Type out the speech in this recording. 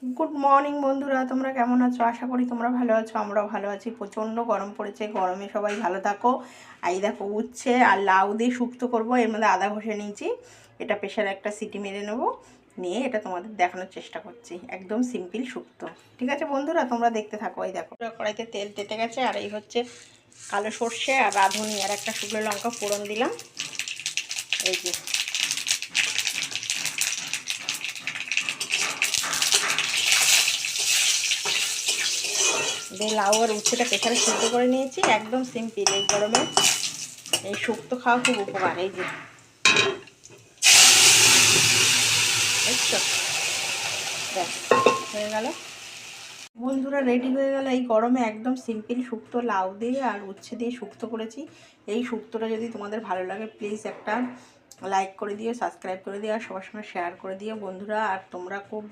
Good morning বন্ধুরা, তোমরা কেমন আছো? আশা করি তোমরা ভালো আছো। আমরাও ভালো আছি। প্রচণ্ড গরম পড়েছে, গরমে সবাই ভালো থাকো। এই দেখো উচ্ছে আর লাউ দিয়ে শুক্তো করবো। এর মধ্যে আদা ঘষে নিয়েছি। এটা প্রেশারে একটা সিটি মেরে নেবো, নিয়ে এটা তোমাদের দেখানোর চেষ্টা করছি। একদম সিম্পল শুক্তো। ঠিক আছে বন্ধুরা, তোমরা দেখতে থাকো। এই দেখো কড়াইতে তেল তেতে গেছে, আর এই হচ্ছে কালো সর্ষে আর রাঁধুনি আর একটা শুকনো লঙ্কা ফোড়ন দিলাম। এই যে দিয়ে লাউ আর উচ্ছেটা প্রেশারে সিদ্ধ করে নিয়েছি। একদম সিম্পল, এই গরমে এই শুক্তো খাওয়া খুব উপকার। এই যে দেখছো, ব্যাস হয়ে গেল বন্ধুরা, রেডি হয়ে গেল। এই গরমে একদম সিম্পল শুক্তো, লাউ দিয়ে আর উচ্ছে দিয়ে শুক্তো করেছি। এই শুক্তোটা যদি তোমাদের ভালো লাগে প্লিজ একটা লাইক করে দিও, সাবস্ক্রাইব করে দিও, আর সবার সঙ্গে শেয়ার করে দিও বন্ধুরা। আর তোমরা খুব